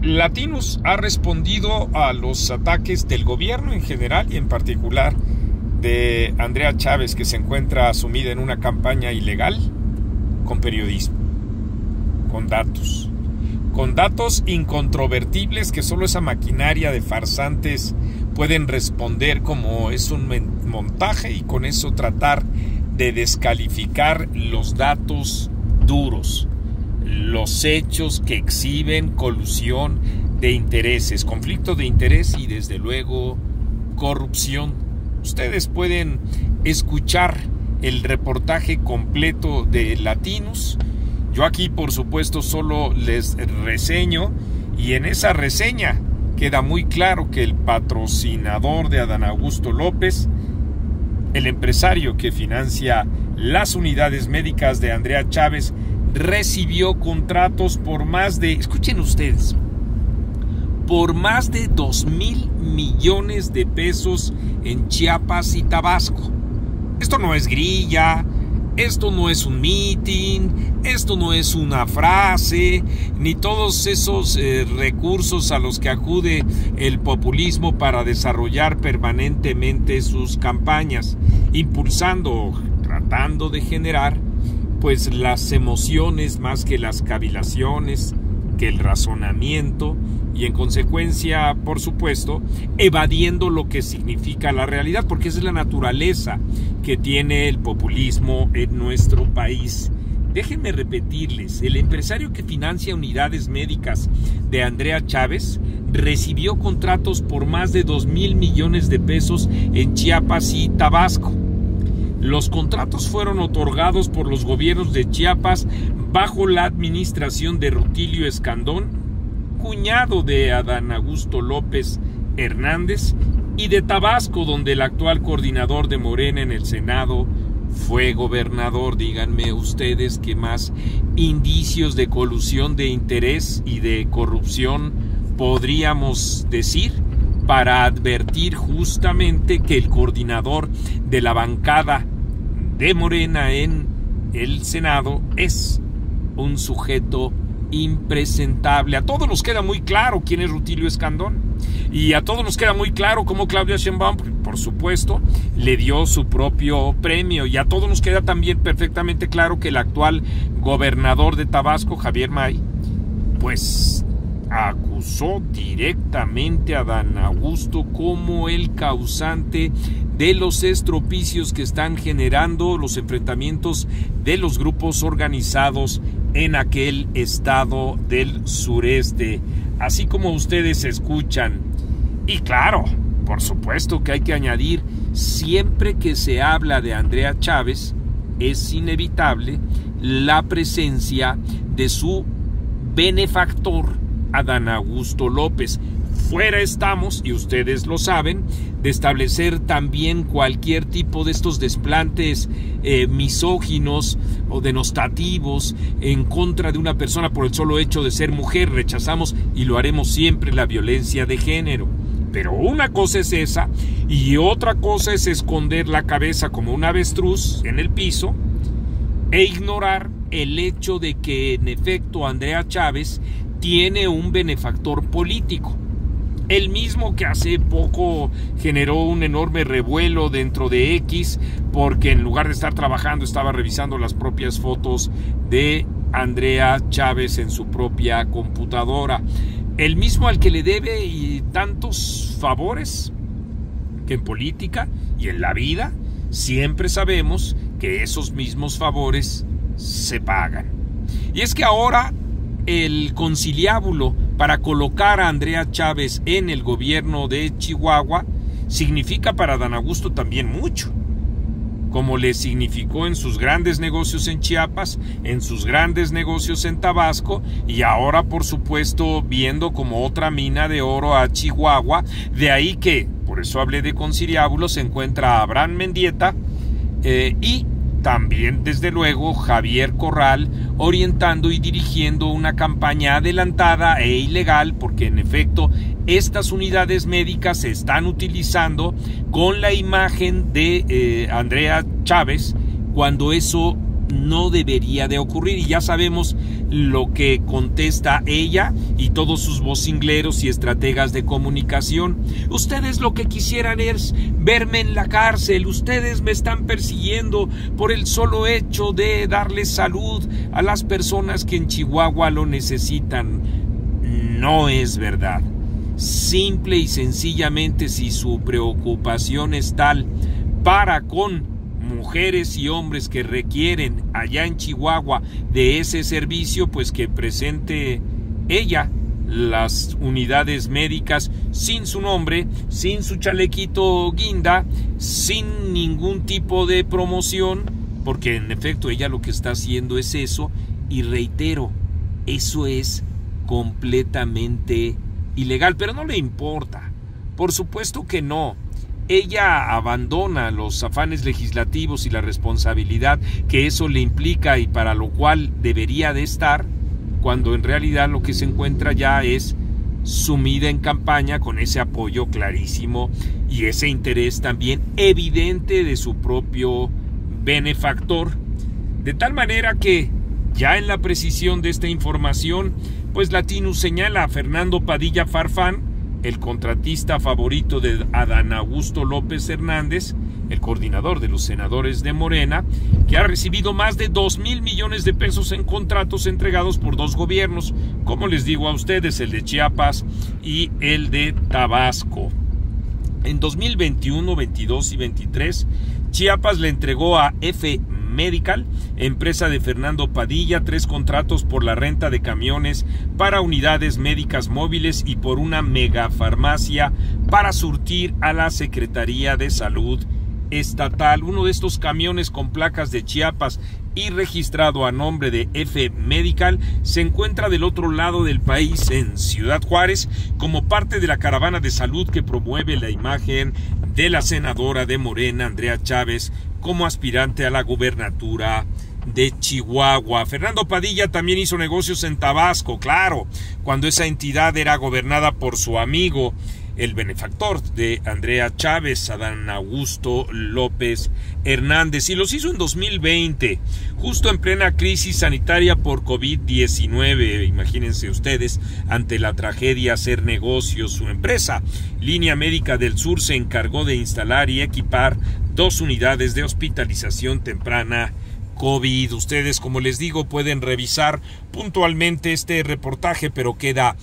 Latinus ha respondido a los ataques del gobierno en general y en particular de Andrea Chávez, que se encuentra sumida en una campaña ilegal, con periodismo, con datos incontrovertibles que solo esa maquinaria de farsantes pueden responder como es un montaje y con eso tratar de descalificar los datos duros, los hechos que exhiben colusión de intereses, conflicto de interés y desde luego corrupción. Ustedes pueden escuchar el reportaje completo de Latinus. Yo aquí por supuesto solo les reseño, y en esa reseña queda muy claro que el patrocinador de Adán Augusto López, el empresario que financia las unidades médicas de Andrea Chávez, recibió contratos por más de, escuchen ustedes, por más de 2,000 millones de pesos en Chiapas y Tabasco. Esto no es grilla, esto no es un mitin, esto no es una frase, ni todos esos recursos a los que acude el populismo para desarrollar permanentemente sus campañas, impulsando, tratando de generar pues las emociones más que las cavilaciones, que el razonamiento, y en consecuencia, por supuesto, evadiendo lo que significa la realidad, porque esa es la naturaleza que tiene el populismo en nuestro país. Déjenme repetirles, el empresario que financia unidades médicas de Andrea Chávez recibió contratos por más de 2,000 millones de pesos en Chiapas y Tabasco. Los contratos fueron otorgados por los gobiernos de Chiapas bajo la administración de Rutilio Escandón, cuñado de Adán Augusto López Hernández, y de Tabasco, donde el actual coordinador de Morena en el Senado fue gobernador. Díganme ustedes qué más indicios de colusión de interés y de corrupción podríamos decir para advertir justamente que el coordinador de la bancada de Morena en el Senado es un sujeto impresentable. A todos nos queda muy claro quién es Rutilio Escandón, y a todos nos queda muy claro cómo Claudia Sheinbaum, por supuesto, le dio su propio premio, y a todos nos queda también perfectamente claro que el actual gobernador de Tabasco, Javier May, pues acusó directamente a Adán Augusto como el causante de los estropicios que están generando los enfrentamientos de los grupos organizados en aquel estado del sureste, así como ustedes escuchan. Y claro, por supuesto que hay que añadir, siempre que se habla de Andrea Chávez, es inevitable la presencia de su benefactor, Adán Augusto López. Fuera estamos, y ustedes lo saben, de establecer también cualquier tipo de estos desplantes misóginos o denostativos en contra de una persona por el solo hecho de ser mujer. Rechazamos, y lo haremos siempre, la violencia de género. Pero una cosa es esa, y otra cosa es esconder la cabeza como un avestruz en el piso e ignorar el hecho de que en efecto Andrea Chávez tiene un benefactor político, el mismo que hace poco generó un enorme revuelo dentro de X, porque en lugar de estar trabajando estaba revisando las propias fotos de Andrea Chávez en su propia computadora, el mismo al que le debe y tantos favores, que en política y en la vida siempre sabemos que esos mismos favores se pagan. Y es que ahora el conciliábulo para colocar a Andrea Chávez en el gobierno de Chihuahua significa para Adán Augusto también mucho, como le significó en sus grandes negocios en Chiapas, en sus grandes negocios en Tabasco, y ahora por supuesto viendo como otra mina de oro a Chihuahua. De ahí que, por eso hablé de conciliábulo, se encuentra Abraham Mendieta y también, desde luego, Javier Corral, orientando y dirigiendo una campaña adelantada e ilegal, porque en efecto estas unidades médicas se están utilizando con la imagen de Andrea Chávez, cuando eso no debería de ocurrir. Y ya sabemos lo que contesta ella y todos sus vocingleros y estrategas de comunicación. Ustedes lo que quisieran es verme en la cárcel. Ustedes me están persiguiendo por el solo hecho de darles salud a las personas que en Chihuahua lo necesitan. No es verdad. Simple y sencillamente, si su preocupación es tal para con mujeres y hombres que requieren allá en Chihuahua de ese servicio, pues que presente ella las unidades médicas sin su nombre, sin su chalequito guinda, sin ningún tipo de promoción, porque en efecto ella lo que está haciendo es eso, y reitero, eso es completamente ilegal, pero no le importa, por supuesto que no. Ella abandona los afanes legislativos y la responsabilidad que eso le implica y para lo cual debería de estar, cuando en realidad lo que se encuentra ya es sumida en campaña con ese apoyo clarísimo y ese interés también evidente de su propio benefactor, de tal manera que ya en la precisión de esta información, pues Latinus señala a Fernando Padilla Farfán, el contratista favorito de Adán Augusto López Hernández, el coordinador de los senadores de Morena, que ha recibido más de 2,000 millones de pesos en contratos entregados por dos gobiernos, como les digo a ustedes, el de Chiapas y el de Tabasco. En 2021, 22 y 23, Chiapas le entregó a F Medical, empresa de Fernando Padilla, 3 contratos por la renta de camiones para unidades médicas móviles y por una megafarmacia para surtir a la Secretaría de Salud Estatal. Uno de estos camiones con placas de Chiapas y registrado a nombre de F Medical se encuentra del otro lado del país, en Ciudad Juárez, como parte de la caravana de salud que promueve la imagen de la senadora de Morena, Andrea Chávez, como aspirante a la gubernatura de Chihuahua. Fernando Padilla también hizo negocios en Tabasco, claro, cuando esa entidad era gobernada por su amigo, el benefactor de Andrea Chávez, Adán Augusto López Hernández, y los hizo en 2020, justo en plena crisis sanitaria por COVID-19. Imagínense ustedes, ante la tragedia, hacer negocios. Su empresa, Línea Médica del Sur, se encargó de instalar y equipar 2 unidades de hospitalización temprana COVID. Ustedes, como les digo, pueden revisar puntualmente este reportaje, pero queda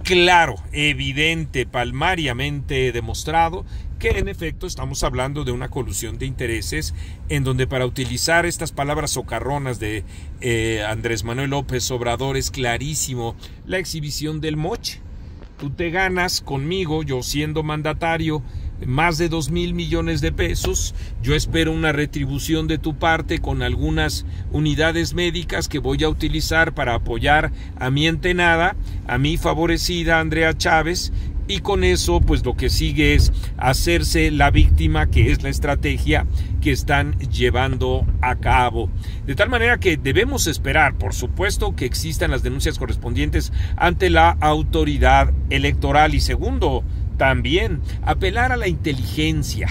claro, evidente, palmariamente demostrado que en efecto estamos hablando de una colusión de intereses en donde, para utilizar estas palabras socarronas de Andrés Manuel López Obrador, es clarísimo la exhibición del moche. Tú te ganas conmigo, yo siendo mandatario, más de 2,000 millones de pesos, yo espero una retribución de tu parte con algunas unidades médicas que voy a utilizar para apoyar a mi entenada, a mi favorecida Andrea Chávez, y con eso pues lo que sigue es hacerse la víctima, que es la estrategia que están llevando a cabo. De tal manera que debemos esperar, por supuesto, que existan las denuncias correspondientes ante la autoridad electoral, y segundo, también apelar a la inteligencia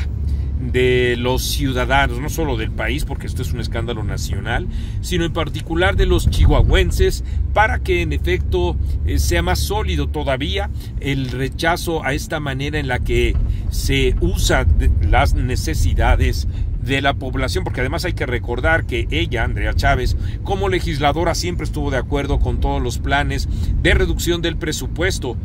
de los ciudadanos, no solo del país, porque esto es un escándalo nacional, sino en particular de los chihuahuenses, para que en efecto sea más sólido todavía el rechazo a esta manera en la que se usan las necesidades de la población, porque además hay que recordar que ella, Andrea Chávez, como legisladora, siempre estuvo de acuerdo con todos los planes de reducción del presupuesto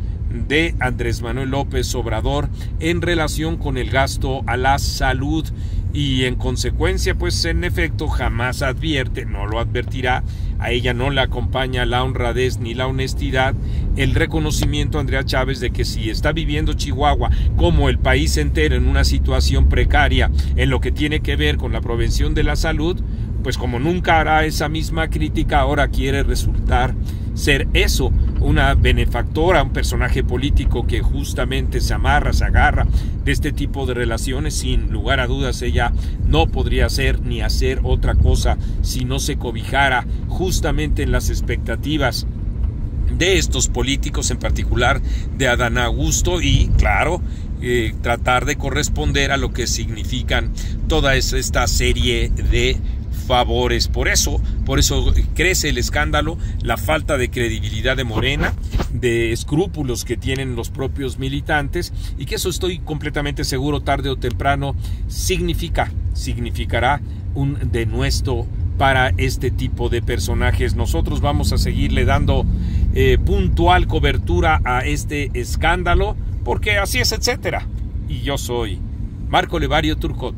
de Andrés Manuel López Obrador en relación con el gasto a la salud, y en consecuencia pues en efecto jamás advierte, no lo advertirá, a ella no le acompaña la honradez ni la honestidad, el reconocimiento a Andrea Chávez de que si está viviendo Chihuahua, como el país entero, en una situación precaria en lo que tiene que ver con la prevención de la salud, pues como nunca hará esa misma crítica, ahora quiere resultar ser eso, una benefactora, un personaje político que justamente se agarra de este tipo de relaciones. Sin lugar a dudas, ella no podría ser ni hacer otra cosa si no se cobijara justamente en las expectativas de estos políticos, en particular de Adán Augusto, y claro, tratar de corresponder a lo que significan toda esta serie de favores. Por eso crece el escándalo, la falta de credibilidad de Morena, de escrúpulos que tienen los propios militantes, y que eso estoy completamente seguro tarde o temprano significará un denuesto para este tipo de personajes. Nosotros vamos a seguirle dando puntual cobertura a este escándalo, porque así es, etcétera. Y yo soy Marco Levario Turcot.